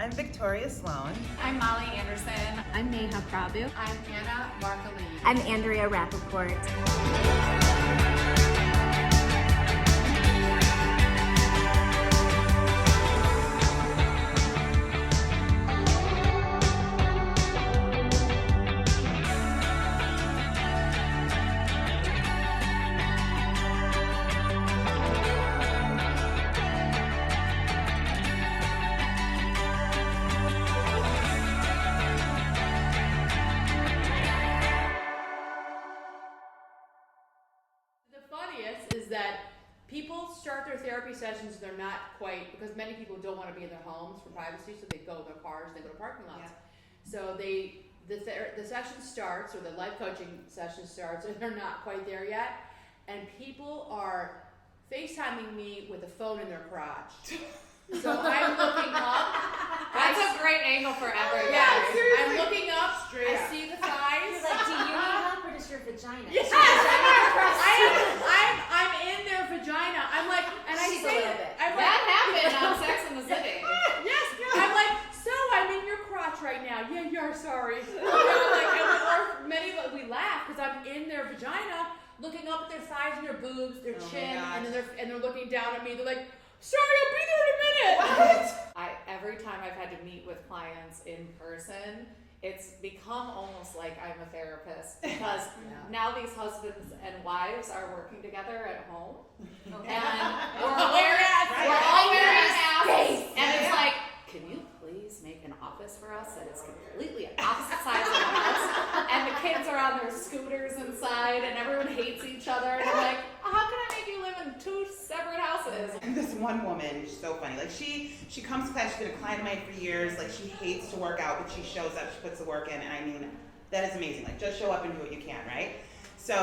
I'm Victoria Sloan. I'm Molly Anderson. I'm Neha Prabhu. I'm Anna Markali. I'm Andrea Rappaport. The funniest is that people start their therapy sessions, they're not quite, because many people don't want to be in their homes for privacy, so they go in their cars, they go to parking lots. Yeah. So the session starts, or the life coaching session starts, and they're not quite there yet, and people are FaceTiming me with a phone in their crotch. So I'm looking up. That's a great angle for everyone. Yeah, I'm looking up, I see the thighs. You're like, do you need help or does your vagina? Yes. I'm in their vagina. I'm like, and I She's say a little bit. I'm That like, happened on Sex and the City. yes. I'm like, so I'm in your crotch right now. Yeah, you're sorry. Or we laugh because I'm in their vagina, looking up at their thighs and their boobs, their chin, and then they're looking down at me. They're like, sorry, I'll be there in a minute. What? Every time I've had to meet with clients in person, it's become almost like I'm a therapist because now these husbands and wives are working together at home, and we're all wearing masks, and it's like, can you please make an office for us that is completely opposite sides of the house, and the kids are on their scooters inside, and everyone hates each other, and I'm like, how can I make you live in two separate houses? And this one woman is so funny. Like she comes to class, she's been a client of mine for years. Like she hates to work out, but she shows up, she puts the work in, and I mean, that is amazing. Like just show up and do what you can, right? So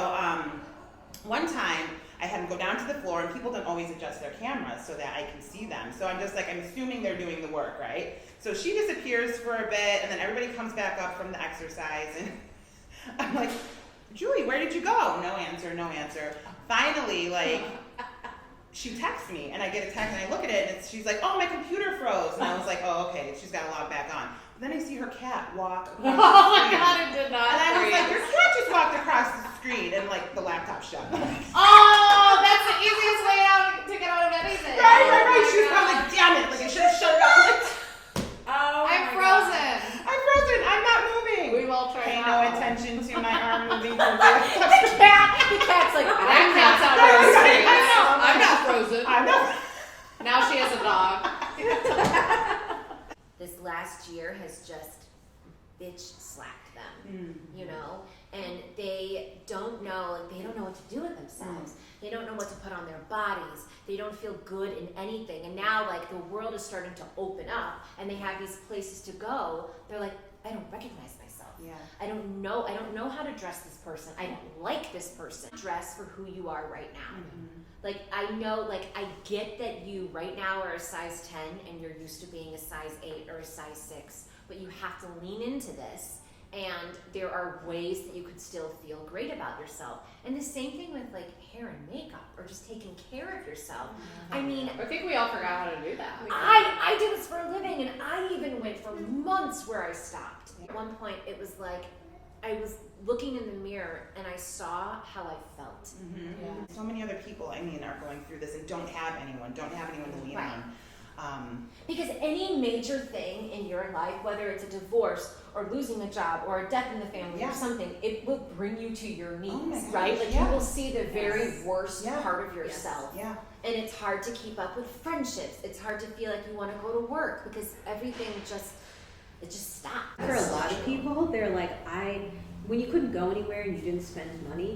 one time I had them go down to the floor, and people don't always adjust their cameras so that I can see them. So I'm assuming they're doing the work, right? So she disappears for a bit, and then everybody comes back up from the exercise, and I'm like, Julie, where did you go? No answer. Finally, like, she texts me, and I get a text, and I look at it, and she's like, oh, my computer froze. And I was like, oh, okay, she's got to log back on. But then I see her cat walk across the screen. Oh my God, it did not. And I was like, your cat just walked across the screen, and like the laptop shut. Oh, that's the easiest way out to get out of anything. Right. She's probably like, damn it, like I should have shut it off. I'm frozen. I'm not moving. We've all tried. Pay that no one. attention to my arm moving. The cat's like, That cat's out of her screen. I'm not frozen. I know. Now she has a dog. this last year has just bitch slapped them, you know, and they don't know what to do with themselves. They don't know what to put on their bodies. They don't feel good in anything. And now, like, the world is starting to open up, and they have these places to go. They're like, I don't recognize myself. Yeah. I don't know how to dress this person. I don't like this person. Dress for who you are right now. Like, I get that you right now are a size 10 and you're used to being a size 8 or a size 6, but you have to lean into this, and there are ways that you could still feel great about yourself. And the same thing with like hair and makeup, or just taking care of yourself. I mean, I think we all forgot how to do that. I do this for a living, and I even went for months where I stopped. At one point, it was like I was looking in the mirror and I saw how I felt. So many other people, I mean, are going through this and don't have anyone to lean on. Because any major thing in your life, whether it's a divorce or losing a job or a death in the family or something, it will bring you to your knees, right? Like you will see the very worst part of yourself. Yeah. And it's hard to keep up with friendships. It's hard to feel like you want to go to work because everything just stops. For a lot of people, they're like, when you couldn't go anywhere and you didn't spend money,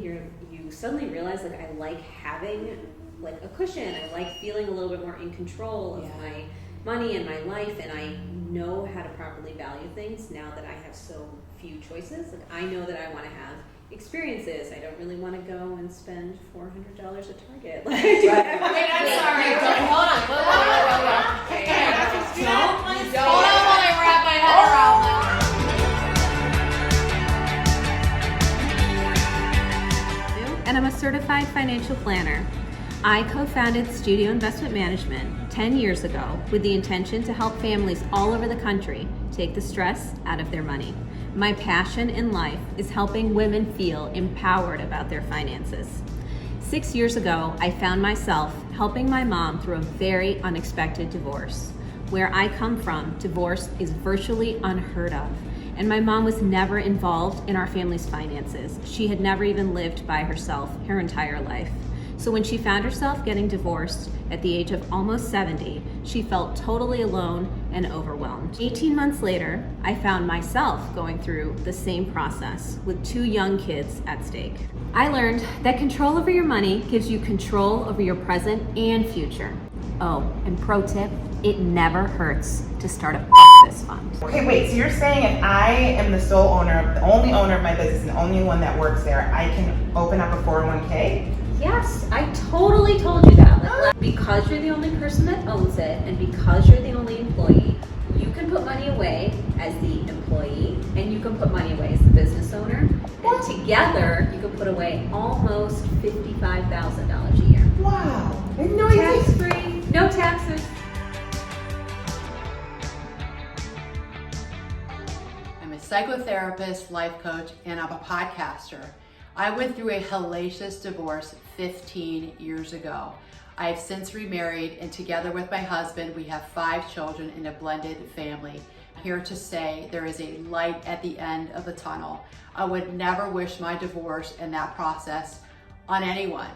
you suddenly realize, like, I like having like a cushion. I like feeling a little bit more in control of my money and my life, and I know how to properly value things now that I have so few choices. Like, I know that I want to have experiences. I don't really want to go and spend $400 at Target. Like, Wait, I'm sorry. Hold on. Hold on while I wrap my head around that. and I'm a certified financial planner. I co-founded Studio Investment Management 10 years ago with the intention to help families all over the country take the stress out of their money. My passion in life is helping women feel empowered about their finances. 6 years ago, I found myself helping my mom through a very unexpected divorce. Where I come from, divorce is virtually unheard of, and my mom was never involved in our family's finances. She had never even lived by herself her entire life. So when she found herself getting divorced at the age of almost 70, she felt totally alone and overwhelmed. 18 months later, I found myself going through the same process with 2 young kids at stake. I learned that control over your money gives you control over your present and future. Oh, and pro tip, it never hurts to start a this fund. Okay, wait, so you're saying if I am the sole owner, the only owner of my business and the only one that works there, I can open up a 401k? Yes, I totally told you that. Like, because you're the only person that owns it and because you're the only employee, you can put money away as the employee and you can put money away as the business owner. And together, you can put away almost $55,000 a year. Wow. No, Tax-free, no taxes. I'm a psychotherapist, life coach, and I'm a podcaster. I went through a hellacious divorce 15 years ago. I have since remarried, and together with my husband, we have 5 children in a blended family. I'm here to say there is a light at the end of the tunnel. I would never wish my divorce and that process on anyone.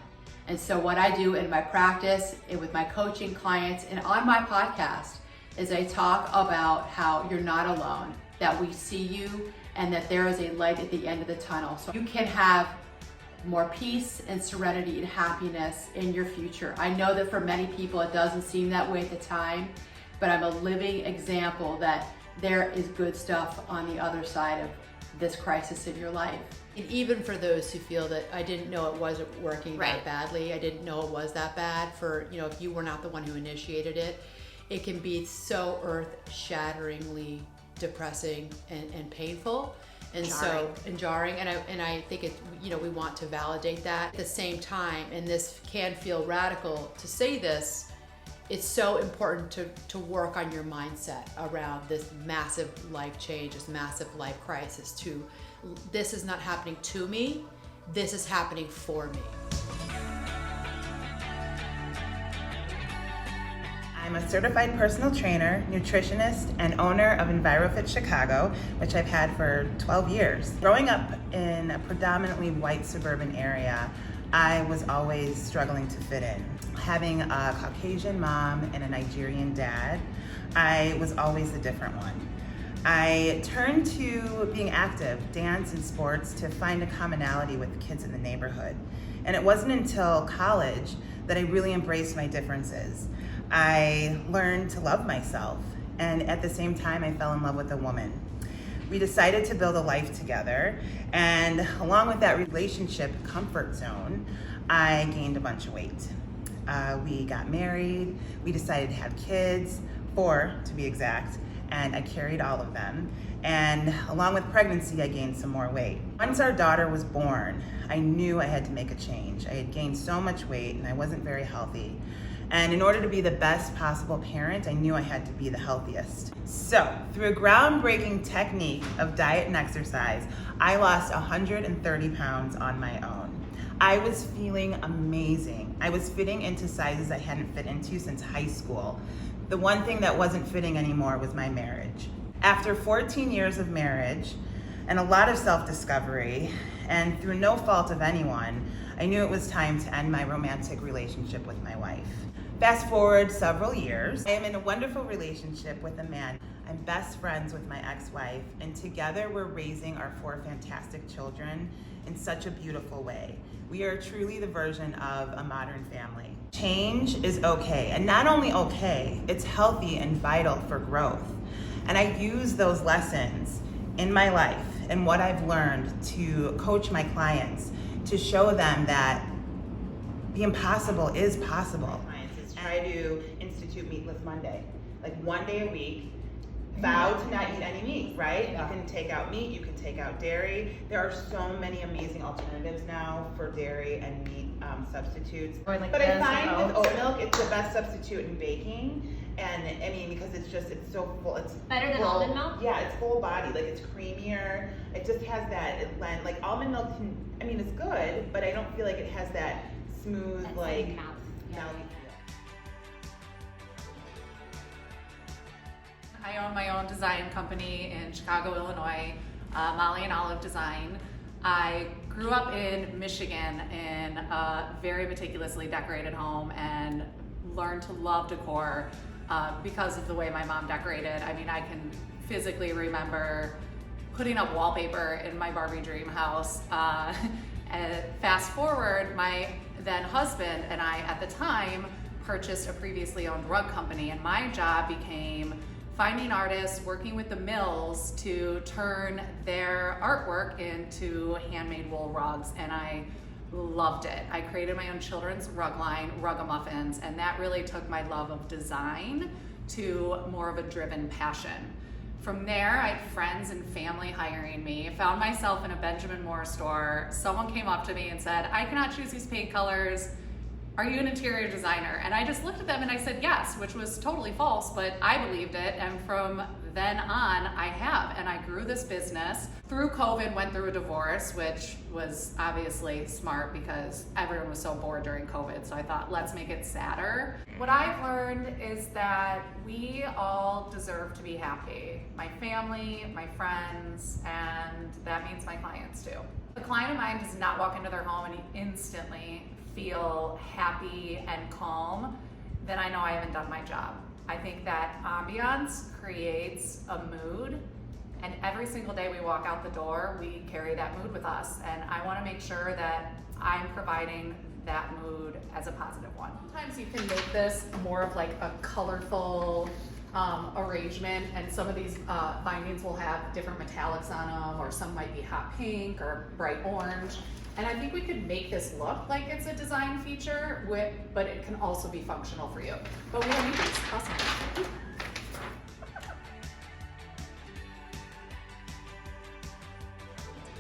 And so what I do in my practice and with my coaching clients and on my podcast is I talk about how you're not alone, that we see you, and that there is a light at the end of the tunnel. So you can have more peace and serenity and happiness in your future. I know that for many people it doesn't seem that way at the time, but I'm a living example that there is good stuff on the other side of this crisis in your life. And even for those who feel that I didn't know it wasn't working that badly, I didn't know it was that bad, for, you know, if you were not the one who initiated it, it can be so earth-shatteringly depressing and painful, and jarring. And I think it, you know, we want to validate that. At the same time, and this can feel radical to say this, it's so important to work on your mindset around this massive life change, this massive life crisis. This is not happening to me, this is happening for me. I'm a certified personal trainer, nutritionist, and owner of EnviroFit Chicago, which I've had for 12 years. Growing up in a predominantly white suburban area, I was always struggling to fit in. Having a Caucasian mom and a Nigerian dad, I was always the different one. I turned to being active, dance and sports, to find a commonality with the kids in the neighborhood. And it wasn't until college that I really embraced my differences. I learned to love myself, and at the same time, I fell in love with a woman. We decided to build a life together, and along with that relationship comfort zone, I gained a bunch of weight. We got married, we decided to have kids, 4 to be exact, and I carried all of them. And along with pregnancy, I gained some more weight. Once our daughter was born, I knew I had to make a change. I had gained so much weight and I wasn't very healthy. And in order to be the best possible parent, I knew I had to be the healthiest. So, through a groundbreaking technique of diet and exercise, I lost 130 pounds on my own. I was feeling amazing. I was fitting into sizes I hadn't fit into since high school. The one thing that wasn't fitting anymore was my marriage. After 14 years of marriage and a lot of self-discovery, and through no fault of anyone, I knew it was time to end my romantic relationship with my wife. Fast forward several years, I am in a wonderful relationship with a man. I'm best friends with my ex-wife, and together we're raising our 4 fantastic children in such a beautiful way. We are truly the version of a modern family. Change is okay, and not only okay, it's healthy and vital for growth. And I use those lessons in my life and what I've learned to coach my clients to show them that the impossible is possible. Try to institute Meatless Monday, like one day a week. vow to not eat any meat, right? You can take out meat, you can take out dairy. There are so many amazing alternatives now for dairy and meat substitutes. Or like But I beds find of with oats. oat milk, it's the best substitute in baking. And I mean, because it's so full, it's Better than full, almond milk? Yeah, it's full body, like it's creamier. It just has that, like almond milk can, I mean, it's good, but I don't feel like it has that smooth, That like, same mouth. mouthy feel. I own my own design company in Chicago, Illinois, Molly and Olive Design. I grew up in Michigan in a very meticulously decorated home and learned to love decor because of the way my mom decorated. I mean, I can physically remember putting up wallpaper in my Barbie dream house. And fast forward, my then husband and I at the time purchased a previously owned rug company, and my job became finding artists, working with the mills to turn their artwork into handmade wool rugs, and I loved it. I created my own children's rug line, Rug-a-Muffins, and that really took my love of design to more of a driven passion. From there, I had friends and family hiring me. I found myself in a Benjamin Moore store. Someone came up to me and said, "I cannot choose these paint colors. Are you an interior designer?" And I just looked at them and I said yes, which was totally false, but I believed it. And from then on, I have. And I grew this business. Through COVID, went through a divorce, which was obviously smart because everyone was so bored during COVID. So I thought, let's make it sadder. What I've learned is that we all deserve to be happy. My family, my friends, and that means my clients too. A client of mine does not walk into their home and instantly feel happy and calm, then I know I haven't done my job. I think that ambiance creates a mood, and every single day we walk out the door, we carry that mood with us, and I want to make sure that I'm providing that mood as a positive one. Sometimes you can make this more of like a colorful arrangement, and some of these bindings will have different metallics on them, or some might be hot pink or bright orange. And I think we could make this look like it's a design feature, but it can also be functional for you. But we don't need these. Awesome.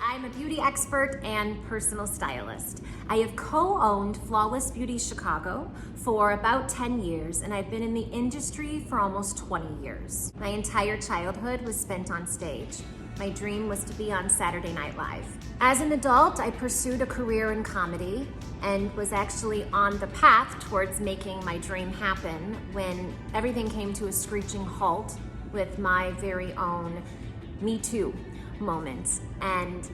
I'm a beauty expert and personal stylist. I have co-owned Flawless Beauty Chicago for about 10 years, and I've been in the industry for almost 20 years. My entire childhood was spent on stage. My dream was to be on Saturday Night Live. As an adult, I pursued a career in comedy and was actually on the path towards making my dream happen when everything came to a screeching halt with my very own Me Too moment. And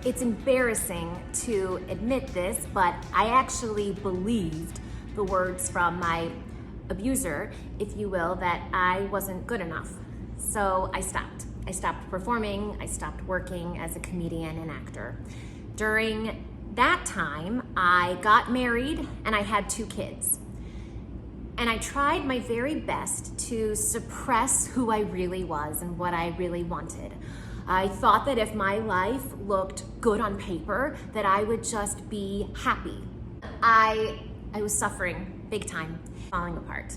it's embarrassing to admit this, but I actually believed the words from my abuser, if you will, that I wasn't good enough. So I stopped. I stopped performing, I stopped working as a comedian and actor. During that time, I got married and I had 2 kids. And I tried my very best to suppress who I really was and what I really wanted. I thought that if my life looked good on paper, that I would just be happy. I was suffering big time, falling apart.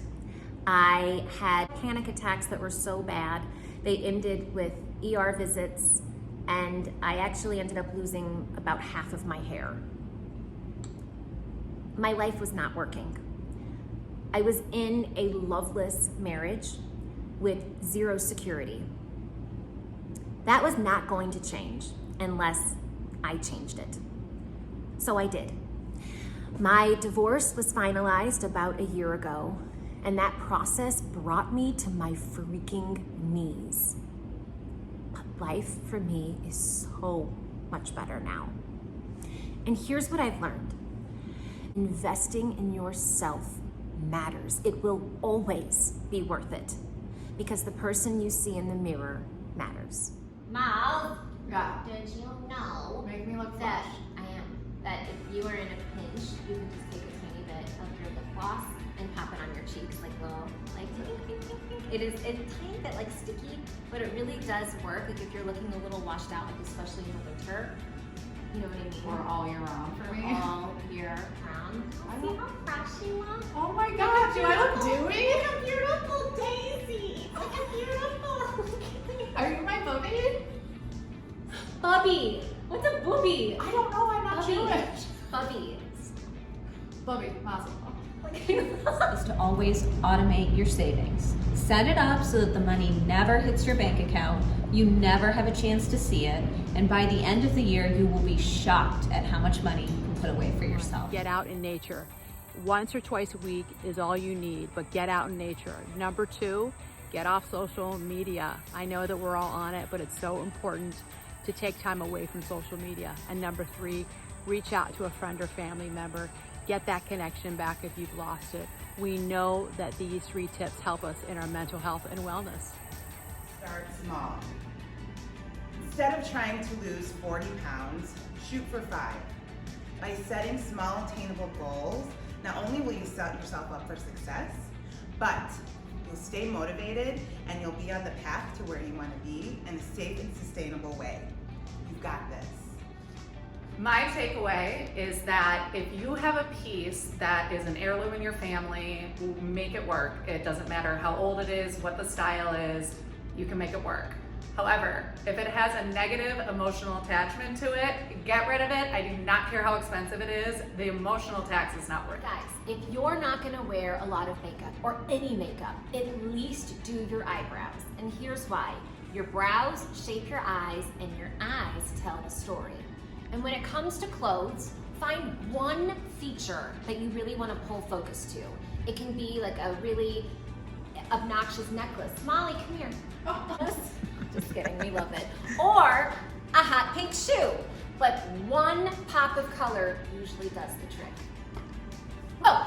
I had panic attacks that were so bad, they ended with ER visits, and I actually ended up losing about half of my hair. My life was not working. I was in a loveless marriage with 0 security. That was not going to change unless I changed it. So I did. My divorce was finalized about a year ago, and that process brought me to my freaking knees. But life for me is so much better now. And here's what I've learned. Investing in yourself matters. It will always be worth it because the person you see in the mirror matters. Miles, Yeah. did you know Make me look that fresh. I am that if you are in a pinch, you can just take a tiny bit of your lip gloss and pop it on your cheeks like little like tink, tink, tink, tink. It's a tiny bit like sticky, but it really does work. Like if you're looking a little washed out, like especially in the winter, you know what I mean? Or all year round for me. All year round. I See look- how fresh you look? Oh my god, do I look dewy? You're a beautiful daisy. Look how beautiful. Are you my booby? Bubby. What's a booby? I don't know, I'm not Bubby. Jewish. Bubby. Bubby, mazel. Is to always automate your savings. Set it up so that the money never hits your bank account, you never have a chance to see it, and by the end of the year, you will be shocked at how much money you can put away for yourself. Get out in nature. Once or twice a week is all you need, but get out in nature. Number 2, get off social media. I know that we're all on it, but it's so important to take time away from social media. And number 3, reach out to a friend or family member. Get that connection back if you've lost it. We know that these 3 tips help us in our mental health and wellness. Start small. Instead of trying to lose 40 pounds, shoot for 5. By setting small, attainable goals, not only will you set yourself up for success, but you'll stay motivated and you'll be on the path to where you want to be in a safe and sustainable way. You've got this. My takeaway is that if you have a piece that is an heirloom in your family, make it work. It doesn't matter how old it is, what the style is, you can make it work. However, if it has a negative emotional attachment to it, get rid of it. I do not care how expensive it is. The emotional tax is not worth it. Guys, if you're not gonna wear a lot of makeup or any makeup, at least do your eyebrows. And here's why. Your brows shape your eyes and your eyes tell the story. And when it comes to clothes, find one feature that you really want to pull focus to. It can be like a really obnoxious necklace. Molly, come here. Just kidding, we love it. Or a hot pink shoe. But one pop of color usually does the trick. Oh,